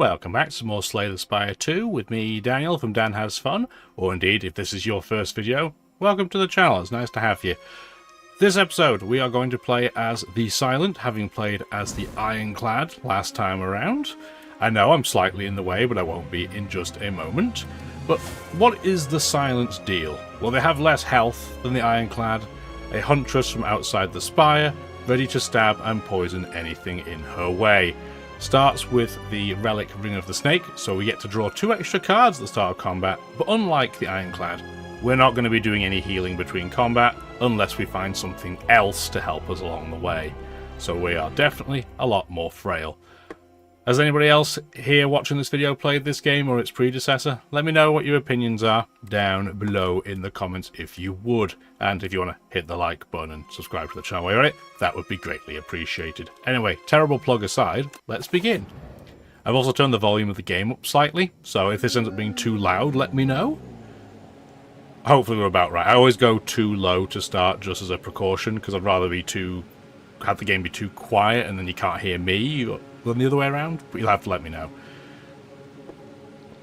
Welcome back to some more Slay the Spire 2 with me, Daniel, from Dan Has Fun, or indeed, if this is your first video, welcome to the channel, it's nice to have you. This episode, we are going to play as the Silent, having played as the Ironclad last time around. I know I'm slightly in the way, but I won't be in just a moment. But what is the Silent's deal? Well, they have less health than the Ironclad, a huntress from outside the Spire, ready to stab and poison anything in her way. Starts with the relic Ring of the Snake, so we get to draw 2 extra cards at the start of combat, but unlike the Ironclad, we're not going to be doing any healing between combat unless we find something else to help us along the way. So we are definitely a lot more frail. Has anybody else here watching this video played this game or its predecessor? Let me know what your opinions are down below in the comments if you would. And if you want to hit the like button and subscribe to the channel while you're at it, that would be greatly appreciated. Anyway, terrible plug aside, let's begin. I've also turned the volume of the game up slightly, so if this ends up being too loud, let me know. Hopefully we're about right. I always go too low to start just as a precaution, because I'd rather have the game be too quiet and then you can't hear me than the other way around, but you'll have to let me know.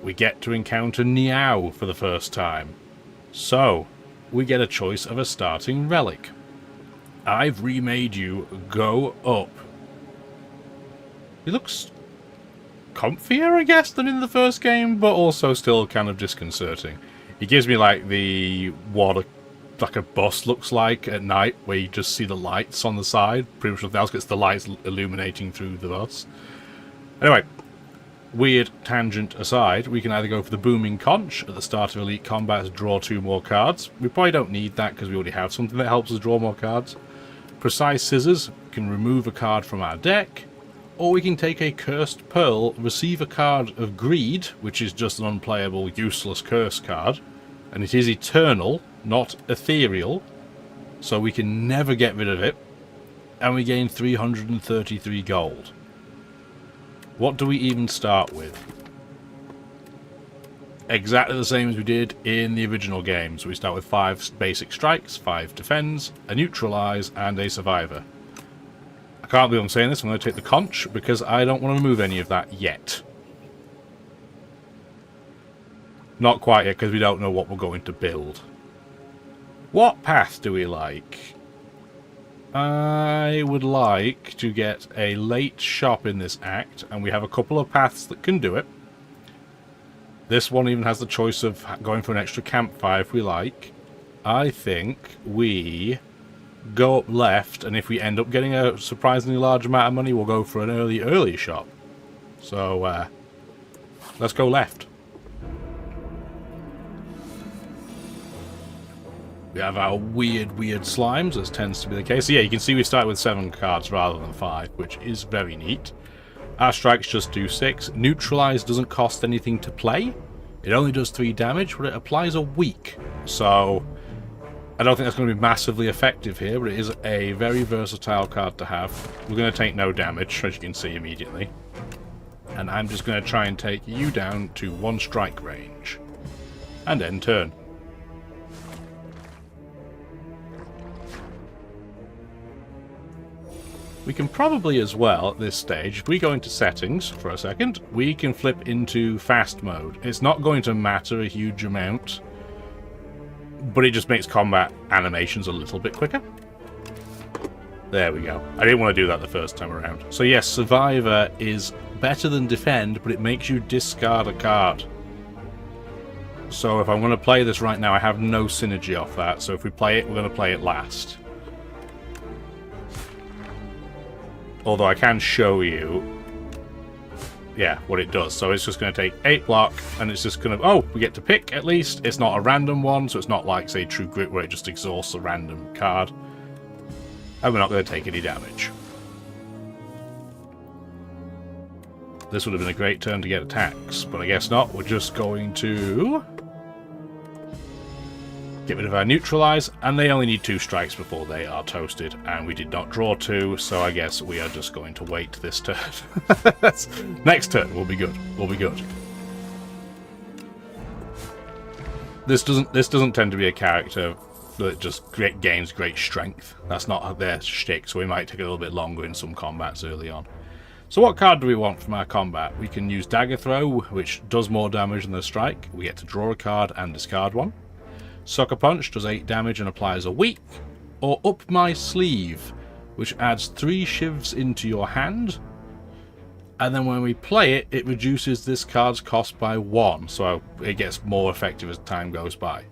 We get to encounter Niao for the first time. So, we get a choice of a starting relic. I've remade you Go Up. He looks comfier, I guess, than in the first game, but also still kind of disconcerting. He gives me like what a bus looks like at night, where you just see the lights on the side. Pretty much nothing else gets the lights illuminating through the bus. Anyway, weird tangent aside, we can either go for the Booming Conch at the start of Elite Combat to draw 2 more cards. We probably don't need that because we already have something that helps us draw more cards. Precise Scissors can remove a card from our deck, or we can take a Cursed Pearl, receive a card of Greed, which is just an unplayable, useless curse card, and it is eternal, not ethereal, so we can never get rid of it, and we gain 333 gold. What do we even start with? Exactly the same as we did in the original game. So we start with 5 basic strikes, 5 defends, a neutralize, and a survivor. I can't believe I'm saying this, I'm going to take the conch, because I don't want to remove any of that yet. Not quite yet, because we don't know what we're going to build. What path do we like? I would like to get a late shop in this act, and we have a couple of paths that can do it. This one even has the choice of going for an extra campfire if we like. I think we go up left, and if we end up getting a surprisingly large amount of money, we'll go for an early shop. So, let's go left. We have our weird slimes, as tends to be the case. So yeah, you can see we start with 7 cards rather than 5, which is very neat. Our strikes just do 6. Neutralize doesn't cost anything to play. It only does 3 damage, but it applies a weak. So, I don't think that's going to be massively effective here, but it is a very versatile card to have. We're going to take no damage, as you can see immediately. And I'm just going to try and take you down to 1 strike range. And end turn. We can probably as well, at this stage, if we go into settings for a second, we can flip into fast mode. It's not going to matter a huge amount, but it just makes combat animations a little bit quicker. There we go. I didn't want to do that the first time around. So yes, Survivor is better than Defend, but it makes you discard a card. So if I'm going to play this right now, I have no synergy off that, so if we play it, we're going to play it last. Although I can show you, yeah, what it does. So it's just going to take 8 block, and it's just going to, oh, we get to pick at least. It's not a random one, so it's not like, say, True Grit, where it just exhausts a random card. And we're not going to take any damage. This would have been a great turn to get attacks, but I guess not. We're just going to get rid of our neutralize, and they only need 2 strikes before they are toasted, and we did not draw 2, so I guess we are just going to wait this turn. Next turn will be good. Will be good. This doesn't tend to be a character that just gains great strength. That's not their shtick, so we might take a little bit longer in some combats early on. So what card do we want from our combat? We can use Dagger Throw, which does more damage than the strike. We get to draw a card and discard one. Sucker Punch does 8 damage and applies a weak. Or Up My Sleeve, which adds 3 shivs into your hand. And then when we play it, it reduces this card's cost by 1, so it gets more effective as time goes by.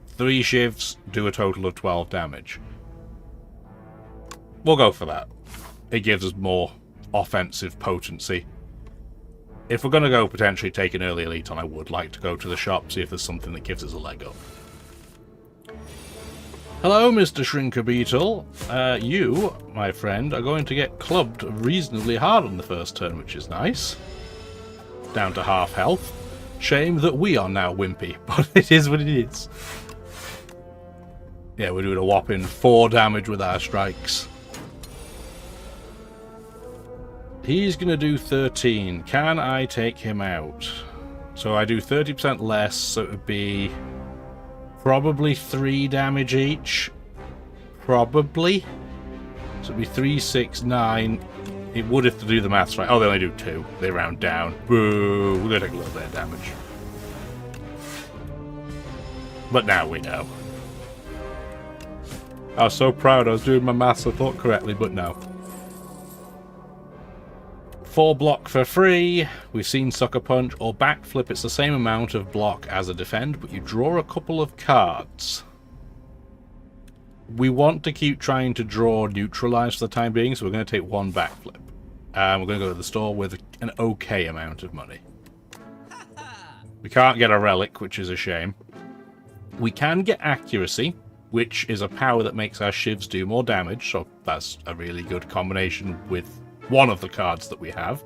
3 shivs do a total of 12 damage. We'll go for that. It gives us more offensive potency. If we're going to go potentially take an early elite on, I would like to go to the shop, see if there's something that gives us a leg up. Hello, Mr. Shrinker Beetle. You, my friend, are going to get clubbed reasonably hard on the first turn, which is nice. Down to half health. Shame that we are now wimpy, but it is what it is. Yeah, we're doing a whopping 4 damage with our strikes. He's going to do 13. Can I take him out? So I do 30% less, so it would be probably 3 damage each. Probably. So it'd be 3, 6, 9. It would if to do the maths right. Oh, they only do 2. They round down. Boo! We're going to take a little bit of damage. But now we know. I was so proud I was doing my maths, I thought correctly, but no. 4 block for free. We've seen Sucker Punch or Backflip. It's the same amount of block as a defend, but you draw a couple of cards. We want to keep trying to draw Neutralize for the time being, so we're going to take 1 Backflip. We're going to go to the store with an okay amount of money. We can't get a Relic, which is a shame. We can get Accuracy, which is a power that makes our shivs do more damage, so that's a really good combination with one of the cards that we have.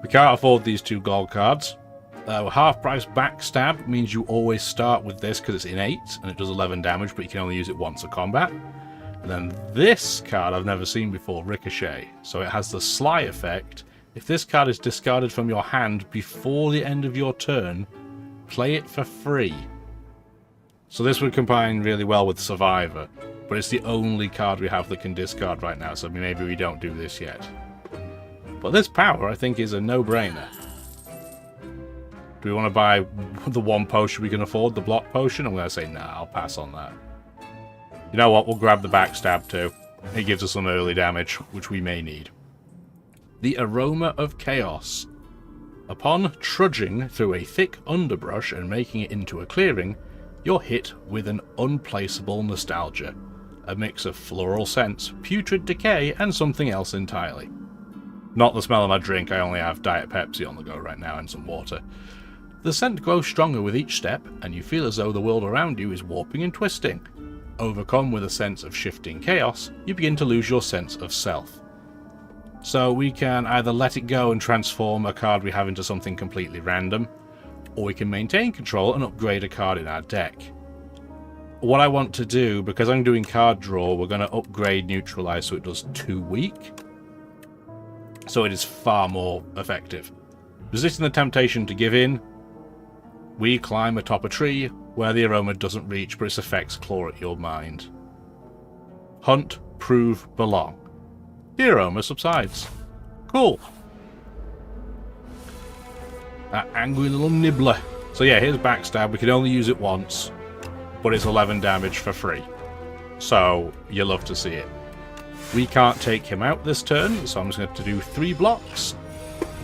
We can't afford these 2 gold cards. Half price Backstab means you always start with this because it's innate and it does 11 damage, but you can only use it once a combat. And then this card I've never seen before, Ricochet. So it has the Sly effect. If this card is discarded from your hand before the end of your turn, play it for free. So this would combine really well with Survivor, but it's the only card we have that can discard right now, so maybe we don't do this yet. But this power, I think, is a no-brainer. Do we want to buy the 1 potion we can afford, the block potion? I'm going to say, nah, I'll pass on that. You know what, we'll grab the Backstab too. It gives us some early damage, which we may need. The Aroma of Chaos. Upon trudging through a thick underbrush and making it into a clearing, you're hit with an unplaceable nostalgia. A mix of floral scents, putrid decay, and something else entirely. Not the smell of my drink, I only have Diet Pepsi on the go right now and some water. The scent grows stronger with each step, and you feel as though the world around you is warping and twisting. Overcome with a sense of shifting chaos, you begin to lose your sense of self. So we can either let it go and transform a card we have into something completely random, or we can maintain control and upgrade a card in our deck. What I want to do, because I'm doing card draw, we're going to upgrade Neutralize so it does 2 weak. So it is far more effective. Resisting the temptation to give in, we climb atop a tree where the aroma doesn't reach, but its effects claw at your mind. Hunt, prove, belong. The aroma subsides. Cool. That angry little nibbler. So yeah, here's Backstab. We can only use it once, but it's 11 damage for free. So you love to see it. We can't take him out this turn, so I'm just going to have to do 3 blocks,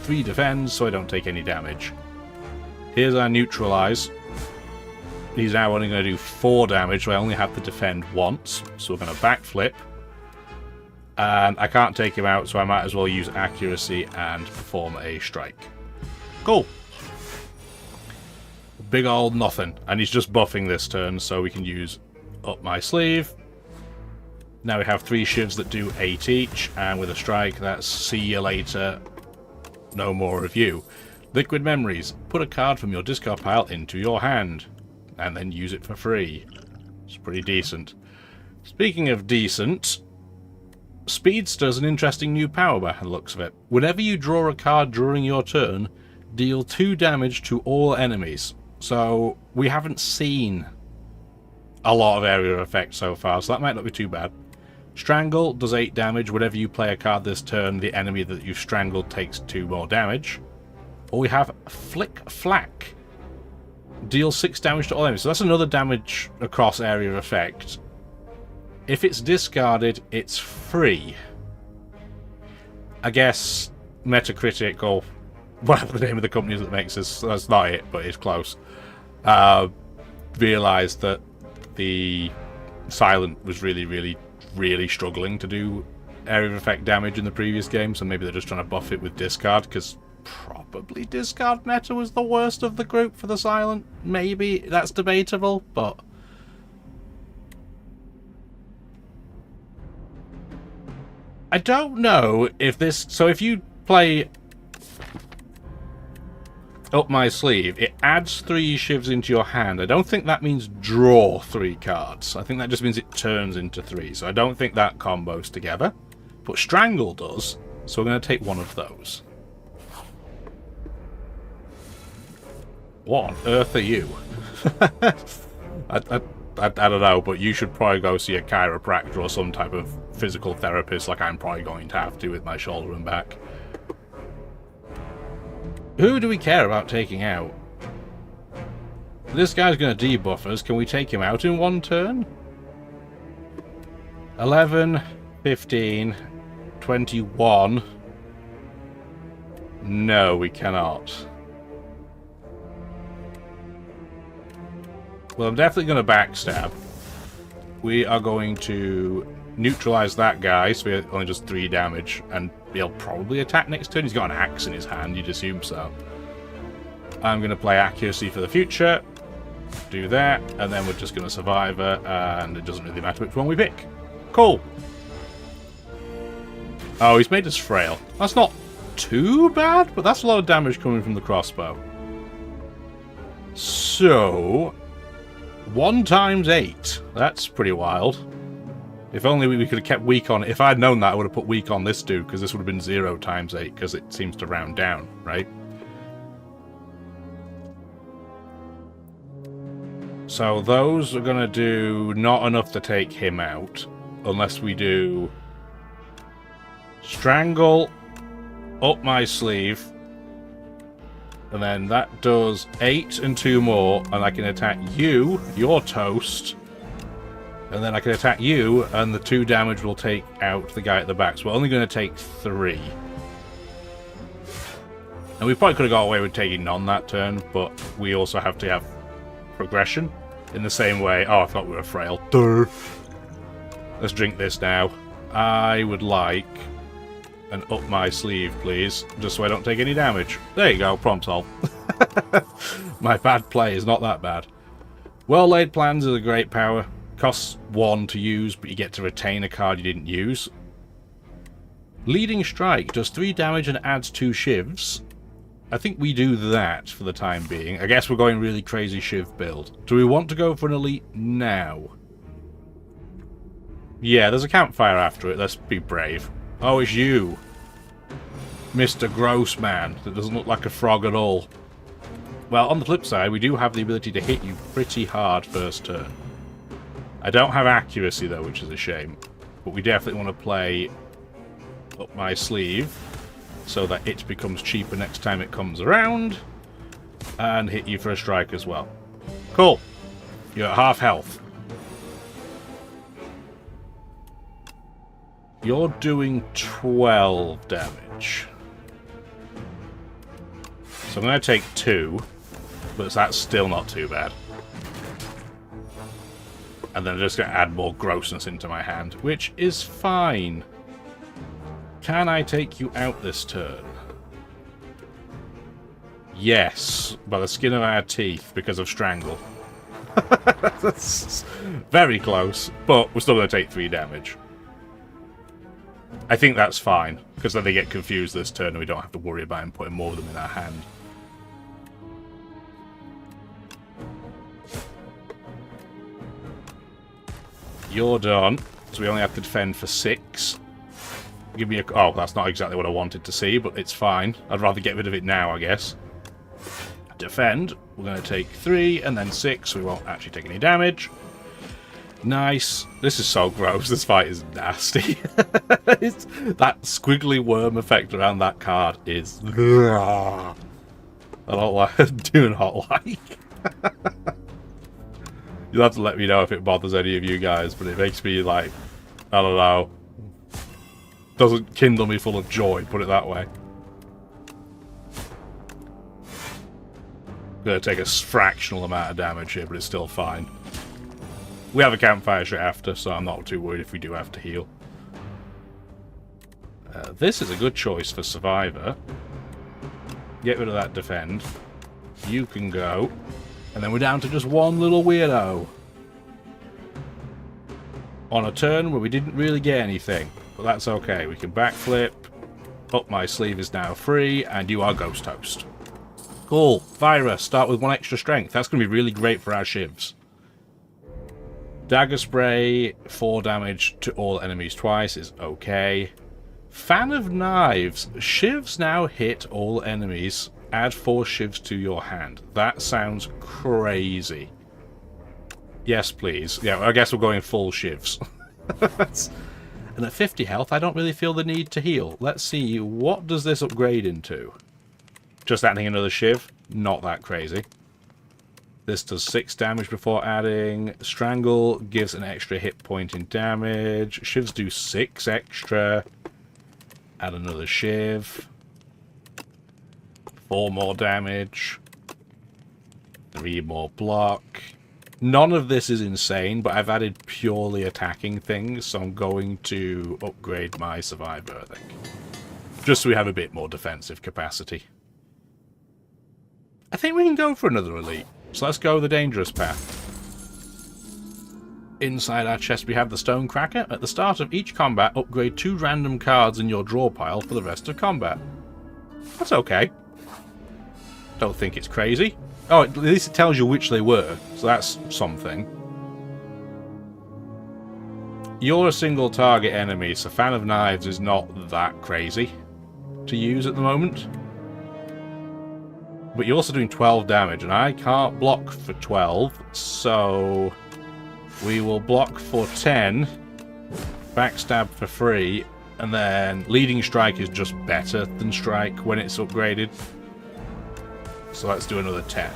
3 defends, so I don't take any damage. Here's our Neutralize. He's now only going to do 4 damage, so I only have to defend once. So we're going to Backflip. And I can't take him out, so I might as well use Accuracy and perform a strike. Cool. Big old nothing. And he's just buffing this turn, so we can use Up My Sleeve. Now we have 3 shivs that do 8 each, and with a strike, that's see you later, no more of you. Liquid Memories. Put a card from your discard pile into your hand, and then use it for free. It's pretty decent. Speaking of decent, Speedster's an interesting new power by the looks of it. Whenever you draw a card during your turn, deal 2 damage to all enemies. So we haven't seen a lot of area effect so far, so that might not be too bad. Strangle does 8 damage. Whenever you play a card this turn, the enemy that you've strangled takes 2 more damage. Or we have Flick Flack. Deals 6 damage to all enemies. So that's another damage across area of effect. If it's discarded, it's free. I guess Metacritic, or whatever the name of the company that makes this, that's not it, but it's close, realised that the Silent was really struggling to do area of effect damage in the previous game, so maybe they're just trying to buff it with discard, because probably discard meta was the worst of the group for the Silent. Maybe that's debatable, but I don't know if this... So if you play Up My Sleeve, it adds 3 shivs into your hand. I don't think that means draw 3 cards. I think that just means it turns into 3. So I don't think that combos together. But Strangle does, so we're going to take one of those. What on earth are you? I don't know, but you should probably go see a chiropractor or some type of physical therapist, like I'm probably going to have to with my shoulder and back. Who do we care about taking out? This guy's going to debuff us. Can we take him out in one turn? 11, 15, 21. No, we cannot. Well, I'm definitely going to backstab. We are going to neutralize that guy, so he only does 3 damage, and he'll probably attack next turn. He's got an axe in his hand, you'd assume so. I'm going to play accuracy for the future, do that, and then we're just going to Survivor, and it doesn't really matter which one we pick. Cool. Oh, he's made us frail. That's not too bad, but that's a lot of damage coming from the crossbow. So 1 times 8. That's pretty wild. If only we could have kept weak on it. If I'd known that, I would have put weak on this dude, because this would have been 0 times 8, because it seems to round down, right? So those are going to do not enough to take him out, unless we do Strangle, Up My Sleeve, and then that does 8 and 2 more, and I can attack you, you're toast, and then I can attack you, and the 2 damage will take out the guy at the back, so we're only going to take 3. And we probably could have got away with taking none that turn, but we also have to have progression in the same way. Oh, I thought we were frail. Duh. Let's drink this now. I would like an Up My Sleeve, please, just so I don't take any damage. There you go, problem solved. My bad play is not that bad. Well-laid plans is a great power. Costs 1 to use, but you get to retain a card you didn't use. Leading Strike does 3 damage and adds 2 shivs. I think we do that for the time being. I guess we're going really crazy shiv build. Do we want to go for an elite now? Yeah, there's a campfire after it. Let's be brave. Oh, it's you, Mr. Grossman, that doesn't look like a frog at all. Well, on the flip side, we do have the ability to hit you pretty hard first turn. I don't have accuracy, though, which is a shame. But we definitely want to play Up My Sleeve, so that it becomes cheaper next time it comes around, and hit you for a strike as well. Cool. You're at half health. You're doing 12 damage. So I'm going to take 2, but that's still not too bad. And then I'm just going to add more grossness into my hand, which is fine. Can I take you out this turn? Yes, by the skin of our teeth, because of Strangle. That's very close, but we're still going to take 3 damage. I think that's fine, because then they get confused this turn and we don't have to worry about him putting more of them in our hand. You're done, so we only have to defend for 6. Give me a... Oh, that's not exactly what I wanted to see, but it's fine. I'd rather get rid of it now, I guess. Defend. We're going to take 3, and then 6, so we won't actually take any damage. Nice. This is so gross. This fight is nasty. That squiggly worm effect around that card is... I don't like... do not like. You'll have to let me know if it bothers any of you guys, but it makes me like... I don't know. Doesn't kindle me full of joy, put it that way. Gonna take a fractional amount of damage here, but it's still fine. We have a campfire straight after, so I'm not too worried if we do have to heal. This is a good choice for Survivor. Get rid of that defend. You can go. And then we're down to just one little weirdo. On a turn where we didn't really get anything. But that's okay. We can backflip. Up my sleeve is now free, and you are Ghost Host. Cool. Vira, start with 1 extra strength. That's going to be really great for our shivs. Dagger Spray, 4 damage to all enemies twice is okay. Fan of Knives. Shivs now hit all enemies. Add 4 shivs to your hand. That sounds crazy. Yes, please. Yeah, I guess we're going full shivs. And at 50 health, I don't really feel the need to heal. Let's see, what does this upgrade into? Just adding another shiv? Not that crazy. This does 6 damage before adding. Strangle gives an extra hit point in damage. Shivs do 6 extra. Add another shiv. 4 more damage. 3 more block. None of this is insane, but I've added purely attacking things, so I'm going to upgrade my Survivor, I think. Just so we have a bit more defensive capacity. I think we can go for another elite. So let's go the dangerous path. Inside our chest we have the Stonecracker. At the start of each combat, upgrade 2 random cards in your draw pile for the rest of combat. That's okay. Don't think it's crazy. Oh, at least it tells you which they were, so that's something. You're a single target enemy, so Fan of Knives is not that crazy to use at the moment. But you're also doing 12 damage, and I can't block for 12, so we will block for 10, backstab for 3, and then Leading Strike is just better than Strike when it's upgraded. So let's do another 10.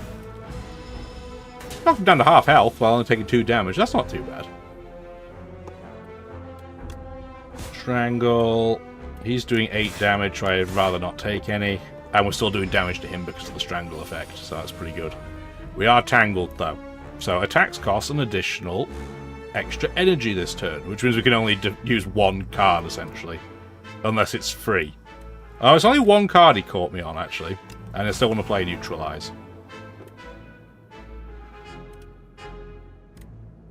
Knock him down to half health while only taking 2 damage. That's not too bad. Strangle. He's doing 8 damage, so I'd rather not take any. And we're still doing damage to him because of the Strangle effect, so that's pretty good. We are tangled, though. So attacks cost an additional extra energy this turn, which means we can only use 1 card, essentially. Unless it's free. Oh, it's only 1 card he caught me on, actually. And I still want to play Neutralize.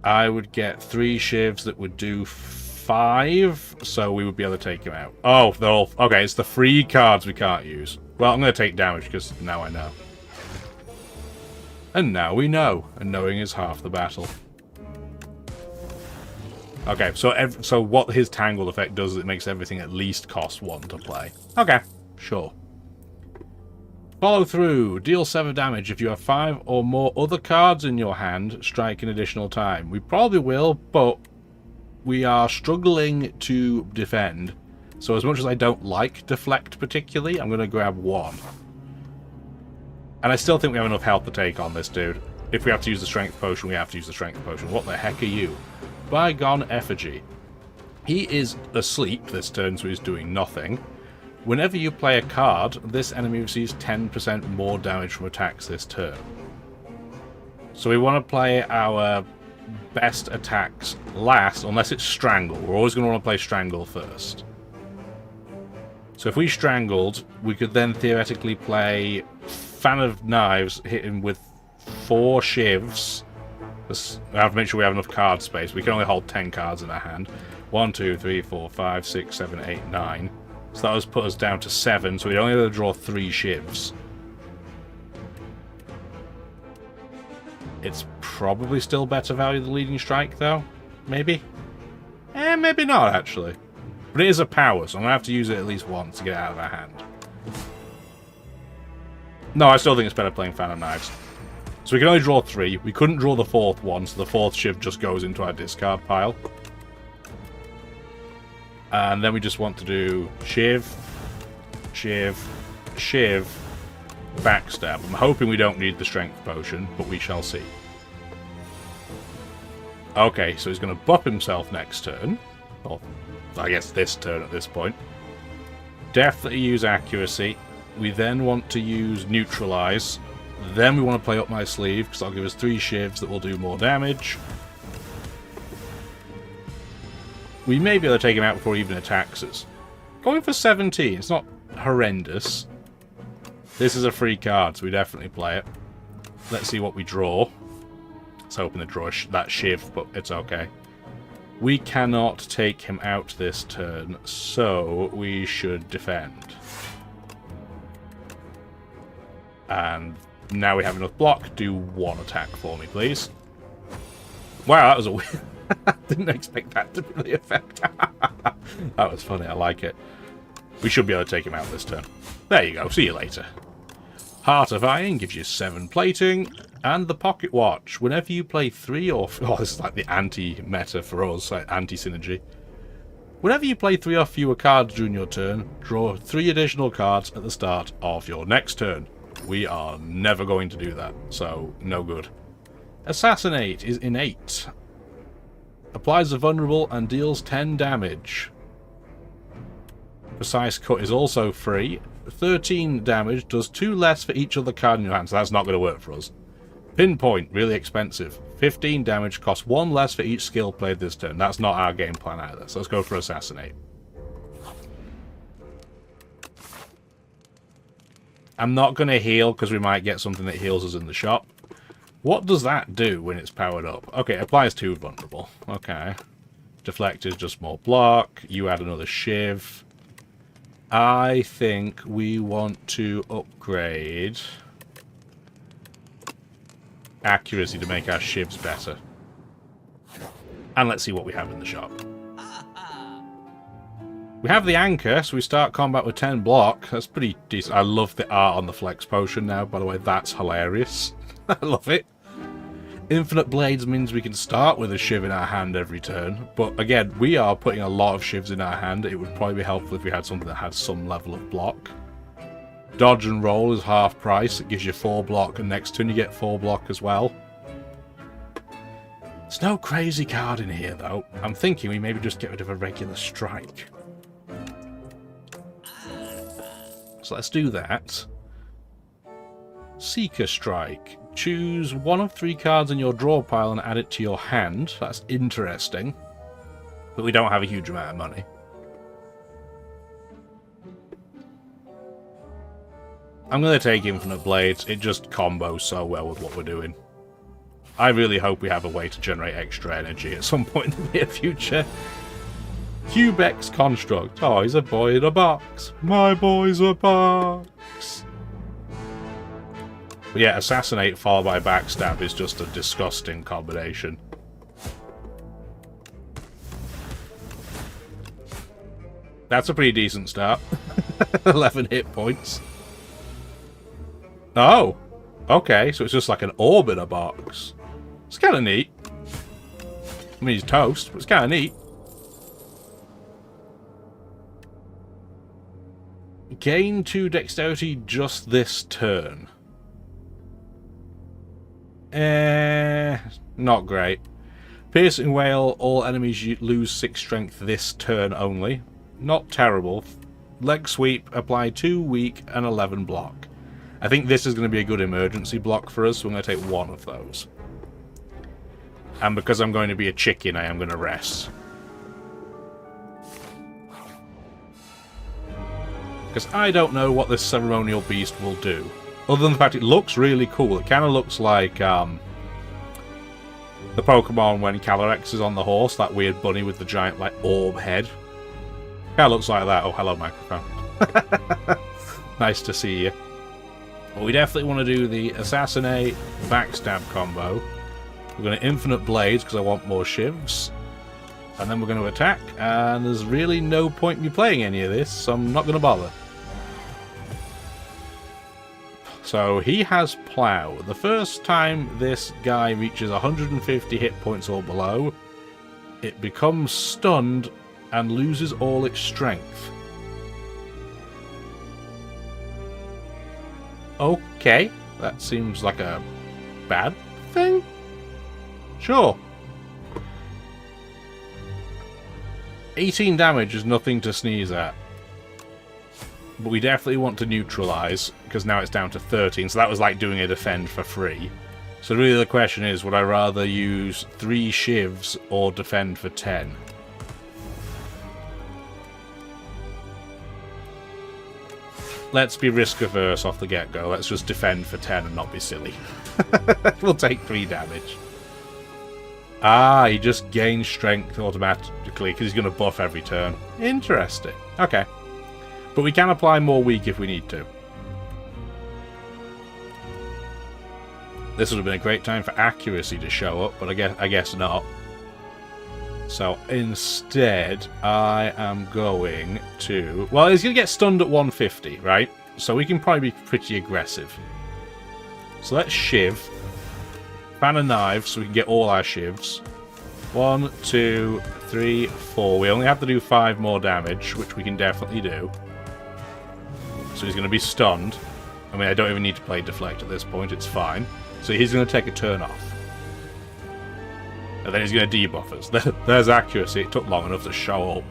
I would get 3 shivs that would do 5, so we would be able to take him out. Oh, they're all... Okay, it's the free cards we can't use. Well, I'm going to take damage, because now I know. And now we know. And knowing is half the battle. Okay, so what his Tangled effect does is it makes everything at least cost 1 to play. Okay, sure. Follow through. Deal 7 damage. If you have 5 or more other cards in your hand, strike an additional time. We probably will, but we are struggling to defend. So as much as I don't like Deflect particularly, I'm going to grab 1. And I still think we have enough health to take on this dude. If we have to use the Strength Potion, we have to use the Strength Potion. What the heck are you? Bygone Effigy. He is asleep this turn, so he's doing nothing. Whenever you play a card, this enemy receives 10% more damage from attacks this turn. So we want to play our best attacks last, unless it's Strangle. We're always going to want to play Strangle first. So if we Strangled, we could then theoretically play Fan of Knives, hit him with 4 shivs. I have to make sure we have enough card space. We can only hold 10 cards in our hand. 1, 2, 3, 4, 5, 6, 7, 8, 9. So that would put us down to 7, so we'd only have to draw 3 shivs. It's probably still better value than Leading Strike, though. Maybe? Maybe not, actually. But it is a power, so I'm going to have to use it at least once to get it out of our hand. No, I still think it's better playing Fan of Knives. So we can only draw 3. We couldn't draw the 4th one, so the 4th shiv just goes into our discard pile. And then we just want to do shiv, shiv, shiv, backstab. I'm hoping we don't need the strength potion, but we shall see. Okay, so he's going to buff himself next turn. Or, I guess this turn at this point. Definitely use accuracy. We then want to use neutralize. Then we want to play up my sleeve, because that'll give us 3 shivs that will do more damage. We may be able to take him out before he even attacks us. Going for 17, it's not horrendous. This is a free card, so we definitely play it. Let's see what we draw. Let's hoping to draw that shiv, but it's okay. We cannot take him out this turn, so we should defend. And now we have enough block. Do 1 attack for me, please. Wow, that was a weird... Didn't expect that to be the effect. That was funny, I like it. We should be able to take him out this turn. There you go, see you later. Heart of Iron gives you 7 plating. And the Pocket Watch. Whenever you play 3 or... Oh, this is like the anti-meta for us, like anti-synergy. Whenever you play 3 or fewer cards during your turn, draw 3 additional cards at the start of your next turn. We are never going to do that, so no good. Assassinate is innate. Applies a vulnerable and deals 10 damage. Precise Cut is also free. 13 damage, does 2 less for each other card in your hand, so that's not going to work for us. Pinpoint, really expensive. 15 damage, costs 1 less for each skill played this turn. That's not our game plan either, so let's go for Assassinate. I'm not going to heal, because we might get something that heals us in the shop. What does that do when it's powered up? Okay, it applies 2 vulnerable. Okay. Deflect is just more block. You add another shiv. I think we want to upgrade accuracy to make our shivs better. And let's see what we have in the shop. We have the anchor, so we start combat with 10 block. That's pretty decent. I love the art on the flex potion now, by the way. That's hilarious. I love it. Infinite Blades means we can start with a shiv in our hand every turn. But again, we are putting a lot of shivs in our hand. It would probably be helpful if we had something that had some level of block. Dodge and roll is half price. It gives you 4 block, and next turn you get 4 block as well. There's no crazy card in here, though. I'm thinking we maybe just get rid of a regular strike. So let's do that. Seeker Strike. Choose 1 of 3 cards in your draw pile and add it to your hand. That's interesting. But we don't have a huge amount of money. I'm going to take Infinite Blades. It just combos so well with what we're doing. I really hope we have a way to generate extra energy at some point in the near future. Cubex Construct. Oh, he's a boy in a box. My boy's a box. But yeah, Assassinate followed by Backstab is just a disgusting combination. That's a pretty decent start. 11 hit points. Oh, okay, so it's just like an orb in a box. It's kind of neat. I mean, he's toast, but it's kind of neat. Gain 2 dexterity just this turn. Not great. Piercing Wail, all enemies lose 6 strength this turn only. Not terrible. Leg Sweep, apply 2 weak and 11 block. I think this is going to be a good emergency block for us, so I'm going to take 1 of those. And because I'm going to be a chicken, I am going to rest. Because I don't know what this Ceremonial Beast will do. Other than the fact it looks really cool. It kind of looks like the Pokemon when Calyrex is on the horse, that weird bunny with the giant like orb head. Kind of looks like that. Oh, hello, microphone. Nice to see you. Well, we definitely want to do the Assassinate Backstab combo. We're going to Infinite Blades because I want more shivs. And then we're going to attack. And there's really no point in me playing any of this, so I'm not going to bother. So he has Plow. The first time this guy reaches 150 hit points or below, it becomes stunned and loses all its strength. Okay, that seems like a bad thing? Sure. 18 damage is nothing to sneeze at. But we definitely want to neutralize, because now it's down to 13, so that was like doing a defend for free. So really the question is, would I rather use 3 shivs or defend for 10? Let's be risk averse off the get-go. Let's just defend for 10 and not be silly. We'll take 3 damage. Ah, he just gains strength automatically because he's going to buff every turn. Interesting. Okay. But we can apply more weak if we need to. This would have been a great time for accuracy to show up, but I guess not. So instead, I am going to... Well, he's going to get stunned at 150, right? So we can probably be pretty aggressive. So let's shiv. Fan a knife so we can get all our shivs. 1, 2, 3, 4. We only have to do 5 more damage, which we can definitely do. So he's going to be stunned. I mean, I don't even need to play deflect at this point. It's fine. So he's going to take a turn off. And then he's going to debuff us. There's accuracy. It took long enough to show up.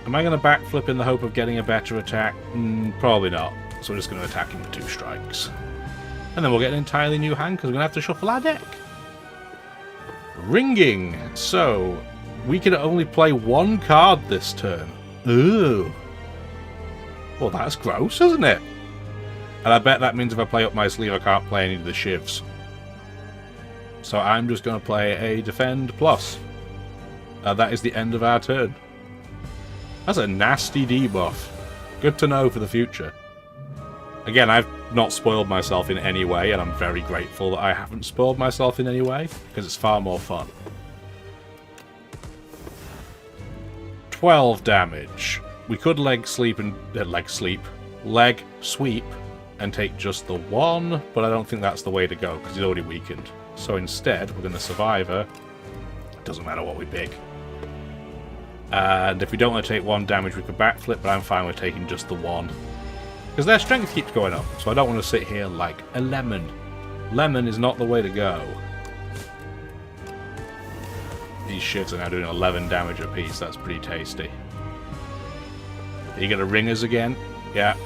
Am I going to backflip in the hope of getting a better attack? Probably not. So we're just going to attack him with 2 strikes. And then we'll get an entirely new hand because we're going to have to shuffle our deck. Ringing. So, we can only play 1 card this turn. Ooh. Well, that's gross, isn't it? And I bet that means if I play up my sleeve, I can't play any of the shivs. So I'm just going to play a defend plus. That is the end of our turn. That's a nasty debuff. Good to know for the future. Again, I've not spoiled myself in any way, and I'm very grateful that I haven't spoiled myself in any way, because it's far more fun. 12 damage. We could leg sweep and take just the 1, but I don't think that's the way to go because he's already weakened. So instead, we're going to survivor. Doesn't matter what we pick. And if we don't want to take 1 damage, we could backflip, but I'm fine with taking just the 1. Because their strength keeps going up, so I don't want to sit here like a lemon. Lemon is not the way to go. These shits are now doing 11 damage apiece. That's pretty tasty. Are you going to ring us again? Yeah.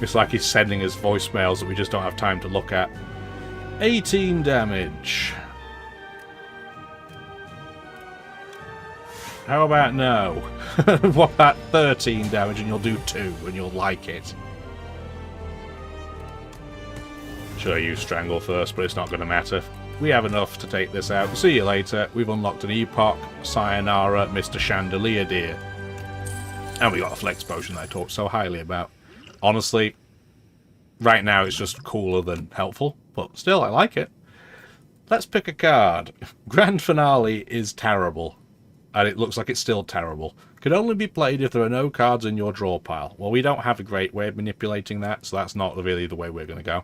It's like he's sending us voicemails that we just don't have time to look at. 18 damage. How about no? What about 13 damage and you'll do 2 and you'll like it? Should I use Strangle first, but it's not going to matter. We have enough to take this out. See you later. We've unlocked an Epoch, Sayonara, Mr. Chandelier Deer. And we got a Flex Potion that I talked so highly about. Honestly, right now it's just cooler than helpful, but still, I like it. Let's pick a card. Grand Finale is terrible, and it looks like it's still terrible. Can only be played if there are no cards in your draw pile. Well, we don't have a great way of manipulating that, so that's not really the way we're going to go.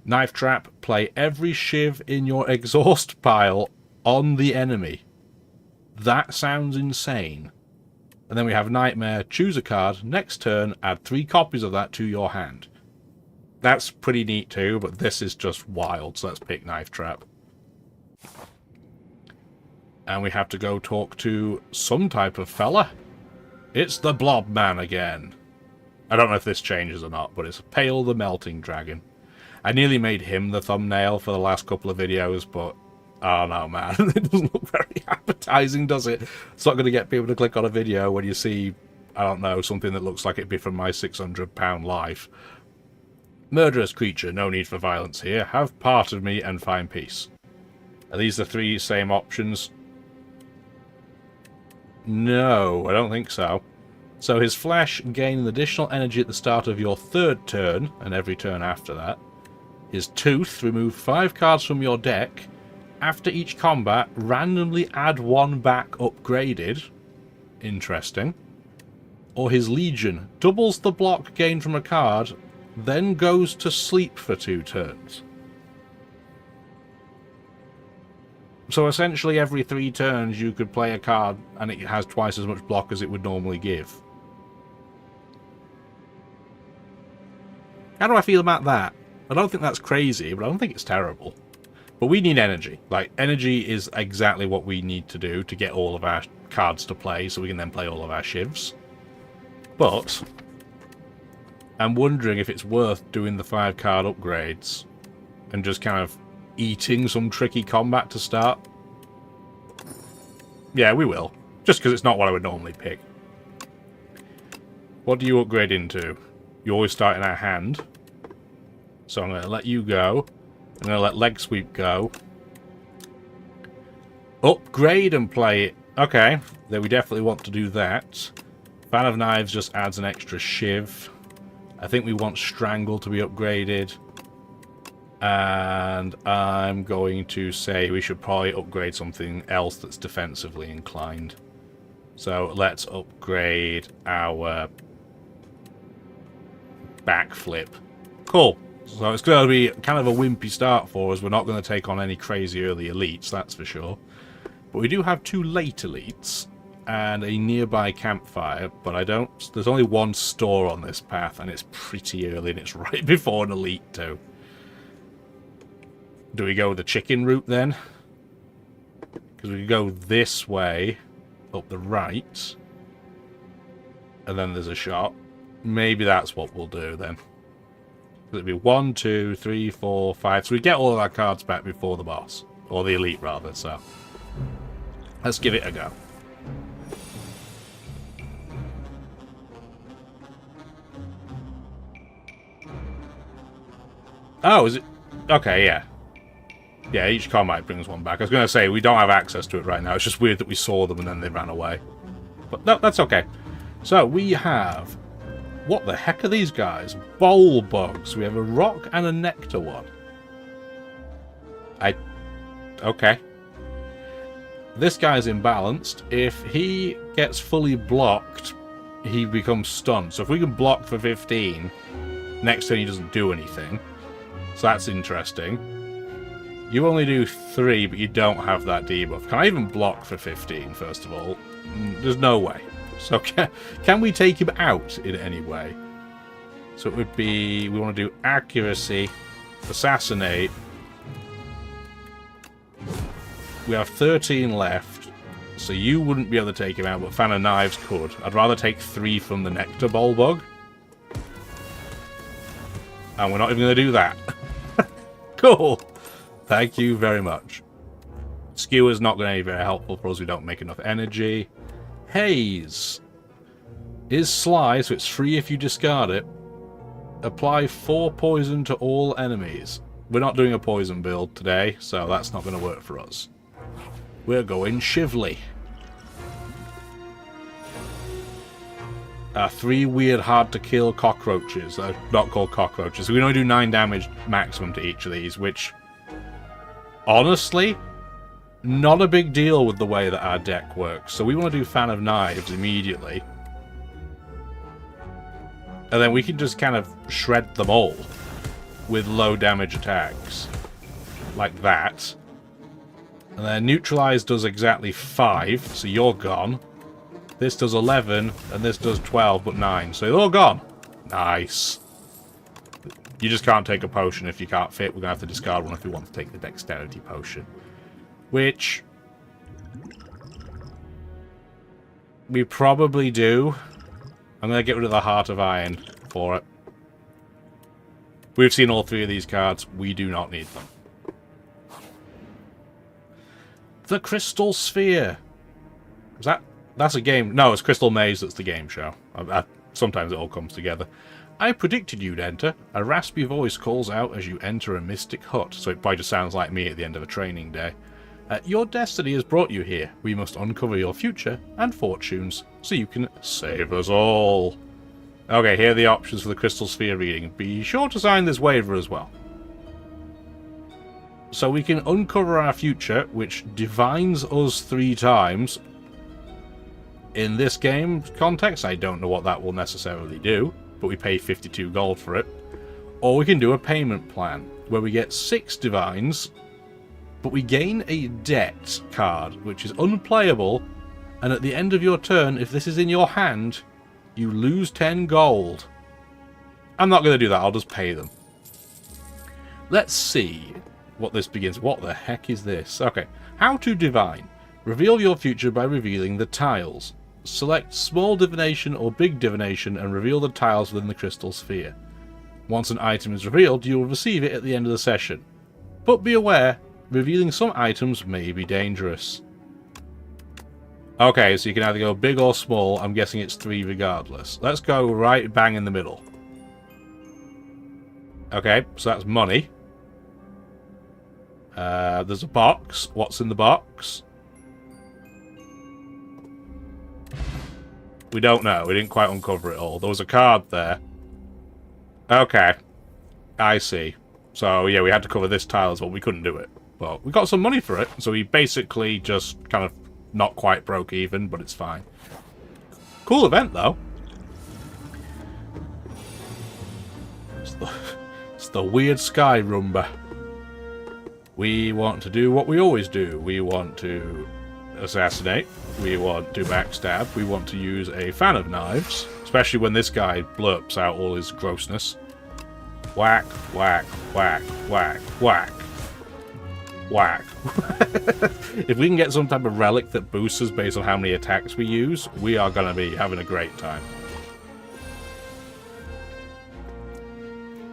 Knife Trap, play every shiv in your exhaust pile on the enemy. That sounds insane. And then we have Nightmare, choose a card, next turn, add 3 copies of that to your hand. That's pretty neat too, but this is just wild, so let's pick Knife Trap. And we have to go talk to some type of fella. It's the Blob Man again. I don't know if this changes or not, but it's Pale the Melting Dragon. I nearly made him the thumbnail for the last couple of videos, but oh no, man. It doesn't look very appetizing, does it? It's not going to get people to click on a video when you see, I don't know, something that looks like it'd be from my £600 life. Murderous creature, no need for violence here. Have part of me and find peace. Are these the 3 same options? No, I don't think so. So his flesh, gain an additional energy at the start of your 3rd turn, and every turn after that. His tooth, remove 5 cards from your deck. After each combat, randomly add 1 back upgraded. Interesting. Or his Legion, doubles the block gained from a card then goes to sleep for 2 turns. So essentially every 3 turns you could play a card and it has twice as much block as it would normally give. How do I feel about that? I don't think that's crazy, but I don't think it's terrible. But we need energy. Like, energy is exactly what we need to do to get all of our cards to play, so we can then play all of our shivs. But I'm wondering if it's worth doing the 5 card upgrades and just kind of eating some tricky combat to start. Yeah, we will. Just because it's not what I would normally pick. What do you upgrade into? You always start in our hand. So I'm going to let you go. I'm going to let leg sweep go. Upgrade and play it. Okay, then we definitely want to do that. Fan of Knives just adds an extra shiv. I think we want Strangle to be upgraded. And I'm going to say we should probably upgrade something else that's defensively inclined. So let's upgrade our backflip. Cool. So it's going to be kind of a wimpy start for us. We're not going to take on any crazy early elites, that's for sure. But we do have 2 late elites and a nearby campfire. But I don't... There's only 1 store on this path and it's pretty early and it's right before an elite too. Do we go the chicken route then? Because we go this way, up the right, and then there's a shop. Maybe that's what we'll do then. It'll be 1, 2, 3, 4, 5. So we get all of our cards back before the boss. Or the elite, rather, so. Let's give it a go. Oh, is it? Okay, yeah. Yeah, each combat brings 1 back. I was going to say, we don't have access to it right now. It's just weird that we saw them and then they ran away. But no, that's okay. So, we have... What the heck are these guys? Bowl bugs. We have a rock and a nectar one. Okay. This guy's imbalanced. If he gets fully blocked, he becomes stunned. So if we can block for 15, next turn he doesn't do anything. So that's interesting. You only do 3, but you don't have that debuff. Can I even block for 15, first of all? There's no way. So can we take him out in any way? So it would be... We want to do accuracy, assassinate. We have 13 left. So you wouldn't be able to take him out, but Fan of Knives could. I'd rather take 3 from the Nectar Bowl Bug. And we're not even going to do that. Cool. Thank you very much. Skewer's not going to be very helpful for us. We don't make enough energy. Haze is Sly, so it's free if you discard it. Apply 4 poison to all enemies. We're not doing a poison build today, so that's not going to work for us. We're going Shively. 3 weird hard-to-kill cockroaches. They're not called cockroaches. We can only do 9 damage maximum to each of these, which... Honestly... Not a big deal with the way that our deck works. So we want to do Fan of Knives immediately. And then we can just kind of shred them all with low damage attacks. Like that. And then Neutralize does exactly 5, so you're gone. This does 11, and this does 12, but 9. So they're all gone. Nice. You just can't take a potion if you can't fit. We're going to have to discard one if we want to take the Dexterity Potion. Which we probably do. I'm going to get rid of the Heart of Iron for it. We've seen all 3 of these cards. We do not need them. The Crystal Sphere. Is that's a game? No, it's Crystal Maze that's the game show. Sometimes it all comes together. I predicted you'd enter. A raspy voice calls out as you enter a mystic hut. So it probably just sounds like me at the end of a training day. Your destiny has brought you here. We must uncover your future and fortunes so you can save us all. Okay, here are the options for the Crystal Sphere reading. Be sure to sign this waiver as well. So we can uncover our future, which divines us 3 times. In this game context, I don't know what that will necessarily do, but we pay 52 gold for it. Or we can do a payment plan, where we get 6 divines, but we gain a debt card, which is unplayable, and at the end of your turn, if this is in your hand, you lose 10 gold. I'm not going to do that, I'll just pay them. Let's see what this begins. What the heck is this? Okay. How to divine. Reveal your future by revealing the tiles. Select small divination or big divination and reveal the tiles within the crystal sphere. Once an item is revealed, you will receive it at the end of the session. But be aware, revealing some items may be dangerous. Okay, so you can either go big or small. I'm guessing it's 3 regardless. Let's go right bang in the middle. Okay, so that's money. There's a box. What's in the box? We don't know. We didn't quite uncover it all. There was a card there. Okay. I see. So, yeah, we had to cover this tile as well. We couldn't do it. But we got some money for it. So we basically just kind of not quite broke even, but it's fine. Cool event, though. It's the weird sky rumba. We want to do what we always do. We want to assassinate. We want to backstab. We want to use a fan of knives. Especially when this guy blurps out all his grossness. Whack, whack, whack, whack, whack. Whack. If we can get some type of relic that boosts us based on how many attacks we use, we are going to be having a great time.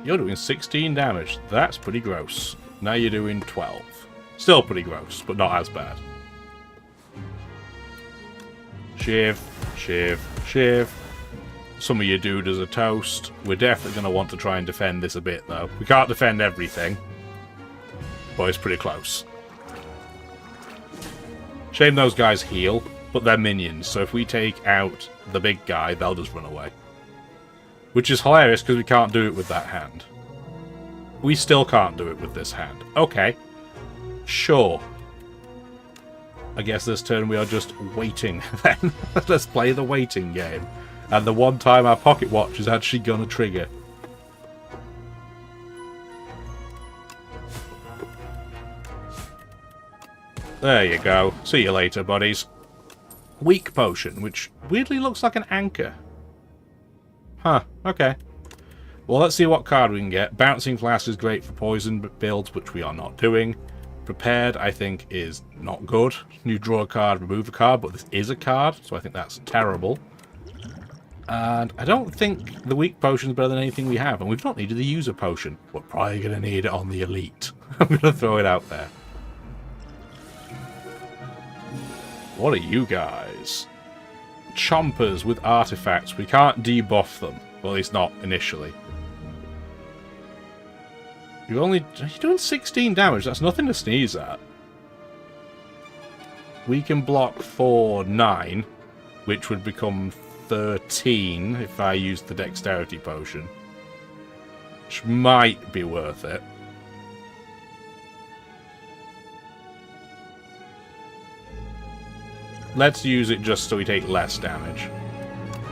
You're doing 16 damage. That's pretty gross. Now you're doing 12. Still pretty gross, but not as bad. Shiv, shiv, shiv. Some of you dude as a toast. We're definitely going to want to try and defend this a bit, though. We can't defend everything. But it's pretty close. Shame those guys heal, but they're minions, so if we take out the big guy, they'll just run away. Which is hilarious, because we can't do it with that hand. We still can't do it with this hand. Okay. Sure. I guess this turn we are just waiting, then. Let's play the waiting game. And the one time our pocket watch is actually gonna trigger. There you go. See you later, buddies. Weak potion, which weirdly looks like an anchor. Huh, okay. Well, let's see what card we can get. Bouncing Flask is great for poison builds, which we are not doing. Prepared, I think, is not good. You draw a card, remove a card, but this is a card, so I think that's terrible. And I don't think the weak potion is better than anything we have, and we've not needed the user potion. We're probably going to need it on the elite. I'm going to throw it out there. What are you guys? Chompers with artifacts. We can't debuff them. Well, at least not initially. You're doing 16 damage. That's nothing to sneeze at. We can block for 9, which would become 13 if I used the dexterity potion. Which might be worth it. Let's use it just so we take less damage.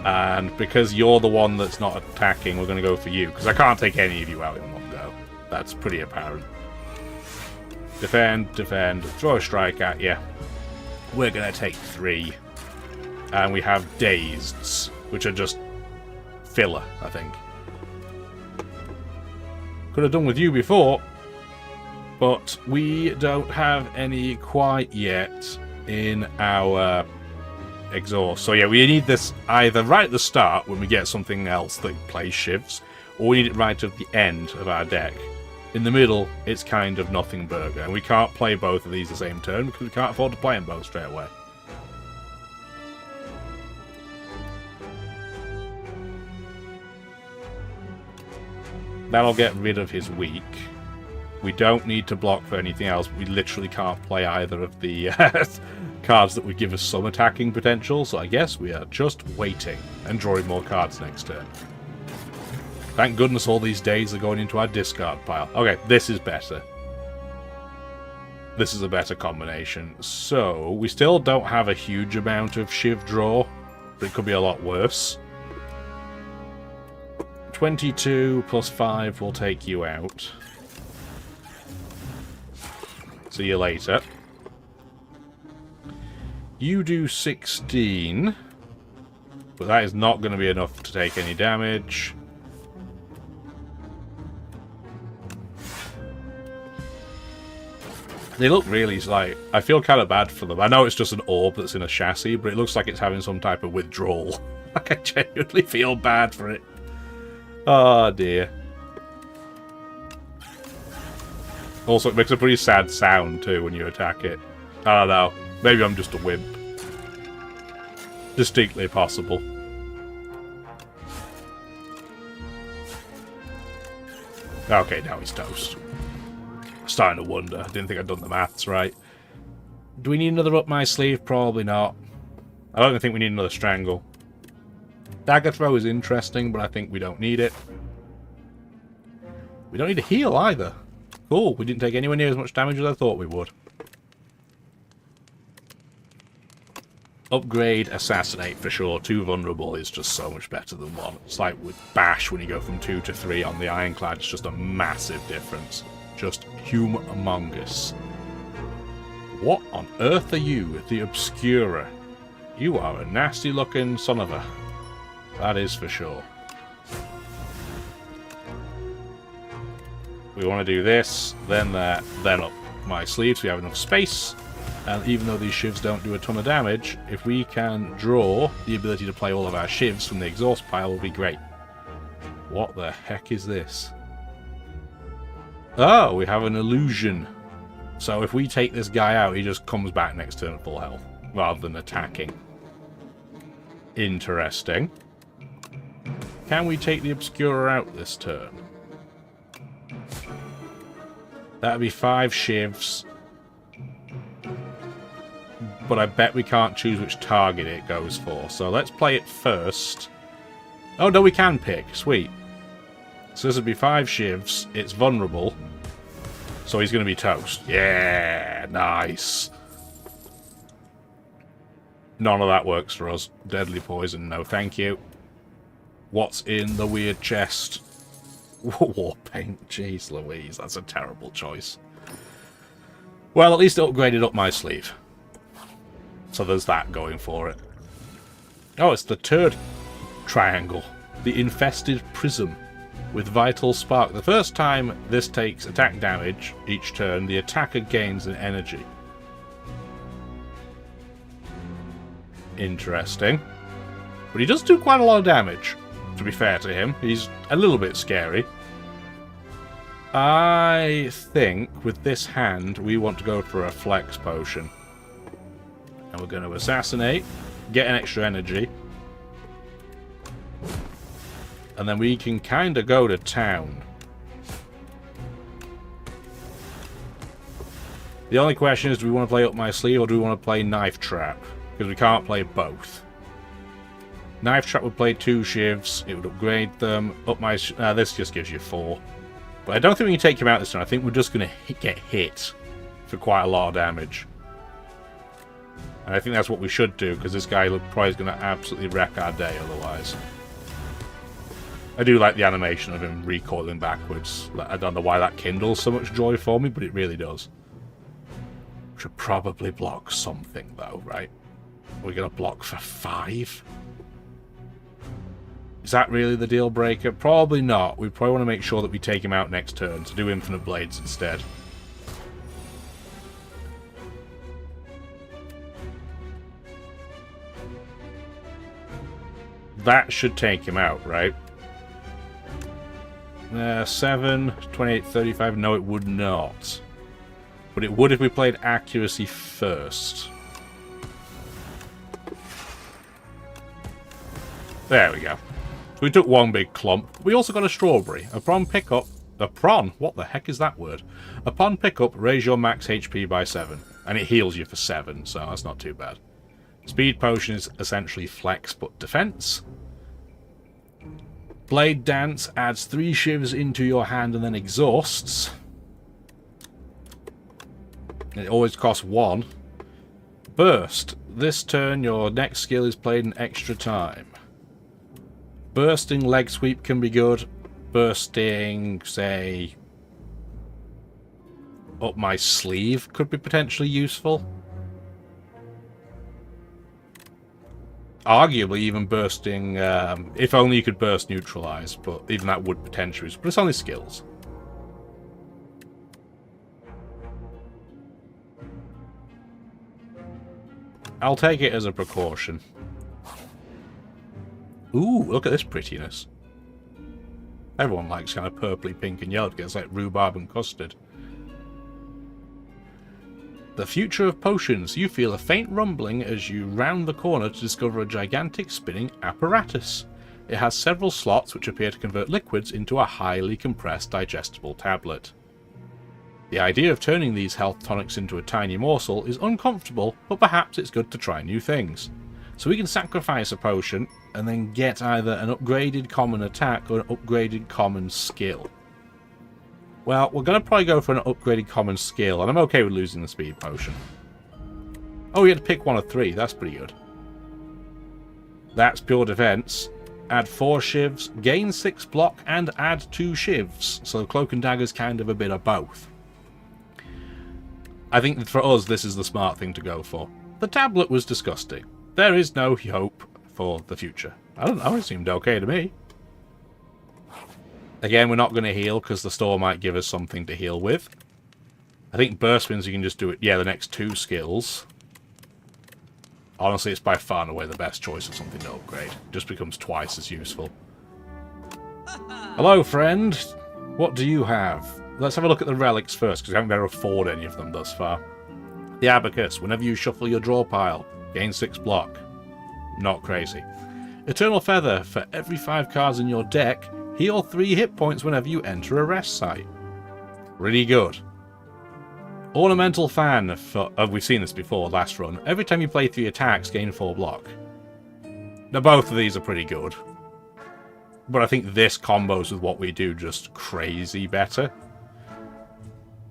And because you're the one that's not attacking, we're going to go for you. Because I can't take any of you out in one go. That's pretty apparent. Defend, defend, throw a strike at you. We're going to take 3. And we have Dazed, which are just filler, I think. Could have done with you before. But we don't have any quite yet in our exhaust. So yeah, we need this either right at the start when we get something else that plays shivs, or we need it right at the end of our deck. In the middle, it's kind of nothing burger, and we can't play both of these the same turn because we can't afford to play them both straight away. That'll get rid of his weak. We don't need to block for anything else. We literally can't play either of the cards that would give us some attacking potential, so I guess we are just waiting and drawing more cards next turn. Thank goodness all these days are going into our discard pile. Okay, this is better. This is a better combination. So, we still don't have a huge amount of Shiv draw, but it could be a lot worse. 22 plus 5 will take you out. See you later. You do 16. But that is not going to be enough to take any damage. They look really, like, I feel kind of bad for them. I know it's just an orb that's in a chassis, but it looks like it's having some type of withdrawal. Like, I genuinely feel bad for it. Oh, dear. Also, it makes a pretty sad sound, too, when you attack it. I don't know. Maybe I'm just a wimp. Distinctly possible. Okay, now he's toast. Starting to wonder. I didn't think I'd done the maths right. Do we need another up my sleeve? Probably not. I don't even think we need another strangle. Dagger throw is interesting, but I think we don't need it. We don't need to heal either. Cool, we didn't take anywhere near as much damage as I thought we would. Upgrade Assassinate for sure. 2 vulnerable is just so much better than 1. It's like with Bash when you go from 2 to 3 on the Ironclad. It's just a massive difference. Just humongous. What on earth are you, the Obscurer? You are a nasty looking son of a... That is for sure. We want to do this, then that, then up my sleeve so we have enough space. And even though these shivs don't do a ton of damage, if we can draw the ability to play all of our shivs from the exhaust pile, will be great. What the heck is this? Oh, we have an illusion. So if we take this guy out, he just comes back next turn at full health, rather than attacking. Interesting. Can we take the Obscurer out this turn? That would be 5 shivs. But I bet we can't choose which target it goes for. So let's play it first. Oh, no, we can pick. Sweet. So this would be 5 shivs. It's vulnerable. So he's going to be toast. Yeah, nice. None of that works for us. Deadly poison, no thank you. What's in the weird chest? War paint. Jeez Louise, that's a terrible choice. Well, at least it upgraded up my sleeve. So there's that going for it. Oh, it's the third triangle. The Infested Prism with Vital Spark. The first time this takes attack damage each turn, the attacker gains an energy. Interesting. But he does do quite a lot of damage, to be fair to him. He's a little bit scary. I think with this hand we want to go for a flex potion. And we're going to assassinate, get an extra energy. And then we can kind of go to town. The only question is, do we want to play Up My Sleeve or do we want to play Knife Trap? Because we can't play both. Knife Trap would play 2 shivs, it would upgrade them. Up My... this just gives you 4. But I don't think we can take him out this time. I think we're just going to get hit for quite a lot of damage. And I think that's what we should do, because this guy probably is going to absolutely wreck our day otherwise. I do like the animation of him recoiling backwards. I don't know why that kindles so much joy for me, but it really does. Should probably block something, though, right? We're going to block for 5? Is that really the deal breaker? Probably not. We probably want to make sure that we take him out next turn, to do Infinite Blades instead. That should take him out, right? 7, 28, 35. No, it would not. But it would if we played accuracy first. There we go. We took one big clump. We also got a strawberry. Upon pickup... What the heck is that word? Upon pickup, raise your max HP by 7. And it heals you for 7, so that's not too bad. Speed potion is essentially flex but defense. Blade Dance adds 3 shivs into your hand and then exhausts. It always costs 1. Burst. This turn your next skill is played an extra time. Bursting leg sweep can be good. Bursting, say, up my sleeve could be potentially useful. Arguably even bursting, if only you could burst neutralize, but even that would potentially, but it's only skills. I'll take it as a precaution. Ooh, look at this prettiness. Everyone likes kind of purpley pink and yellow. It gets like rhubarb and custard. The future of potions. You feel a faint rumbling as you round the corner to discover a gigantic spinning apparatus. It has several slots which appear to convert liquids into a highly compressed digestible tablet. The idea of turning these health tonics into a tiny morsel is uncomfortable, but perhaps it's good to try new things. So we can sacrifice a potion and then get either an upgraded common attack or an upgraded common skill. Well, we're going to probably go for an upgraded common skill, and I'm okay with losing the speed potion. Oh, you had to pick one of 3. That's pretty good. That's pure defense. Add 4 shivs, gain 6 block, and add 2 shivs. So cloak and dagger's kind of a bit of both. I think that for us, this is the smart thing to go for. The tablet was disgusting. There is no hope for the future. I don't know, it seemed okay to me. Again, we're not going to heal because the store might give us something to heal with. I think burst spins you can just do it, yeah, the next 2 skills. Honestly, it's by far and away the best choice of something to upgrade. It just becomes twice as useful. Hello, friend. What do you have? Let's have a look at the relics first, because we haven't been able to afford any of them thus far. The abacus. Whenever you shuffle your draw pile, gain 6 block. Not crazy. Eternal feather. For every 5 cards in your deck, heal 3 hit points whenever you enter a rest site. Really good. Ornamental fan. For, we've seen this before, last run. Every time you play 3 attacks, gain 4 block. Now, both of these are pretty good. But I think this combos with what we do just crazy better.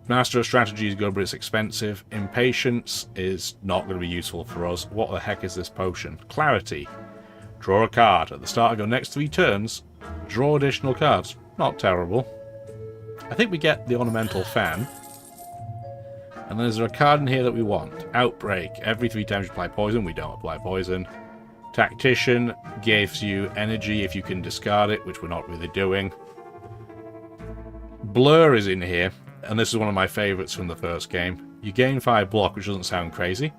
Master of Strategy is good, but it's expensive. Impatience is not going to be useful for us. What the heck is this potion? Clarity. Draw a card. At the start of your next 3 turns, draw additional cards. Not terrible. I think we get the Ornamental Fan. And then is there a card in here that we want? Outbreak. Every 3 times you apply poison, we don't apply poison. Tactician gives you energy if you can discard it, which we're not really doing. Blur is in here, and this is one of my favourites from the first game. You gain 5 block, which doesn't sound crazy,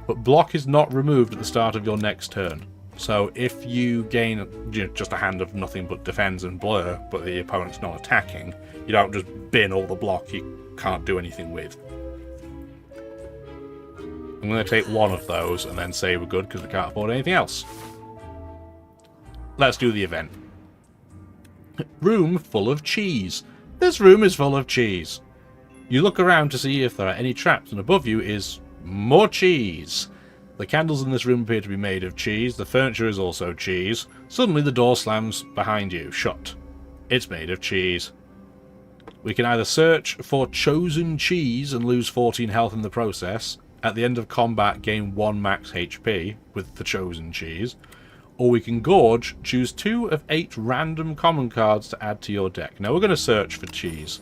but block is not removed at the start of your next turn. So if you gain just a hand of nothing but defense and blur, but the opponent's not attacking, you don't just bin all the block you can't do anything with. I'm going to take one of those and then say we're good because we can't afford anything else. Let's do the event. Room full of cheese. This room is full of cheese. You look around to see if there are any traps, and above you is more cheese. The candles in this room appear to be made of cheese. The furniture is also cheese. Suddenly the door slams behind you, shut. It's made of cheese. We can either search for chosen cheese and lose 14 health in the process. At the end of combat, gain 1 max HP with the chosen cheese. Or we can gorge, choose 2 of 8 random common cards to add to your deck. Now we're going to search for cheese.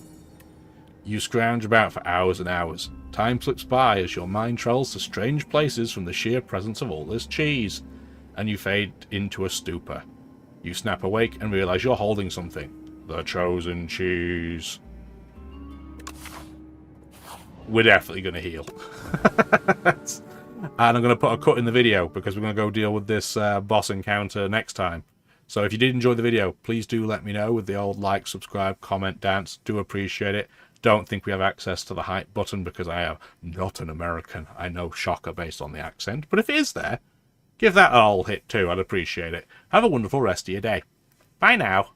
You scrounge about for hours and hours. Time slips by as your mind travels to strange places from the sheer presence of all this cheese. And you fade into a stupor. You snap awake and realise you're holding something. The chosen cheese. We're definitely going to heal. And I'm going to put a cut in the video because we're going to go deal with this boss encounter next time. So if you did enjoy the video, please do let me know with the old like, subscribe, comment, dance. Do appreciate it. Don't think we have access to the hype button because I am not an American. I know, shocker based on the accent. But if it is there, give that a whole hit too. I'd appreciate it. Have a wonderful rest of your day. Bye now.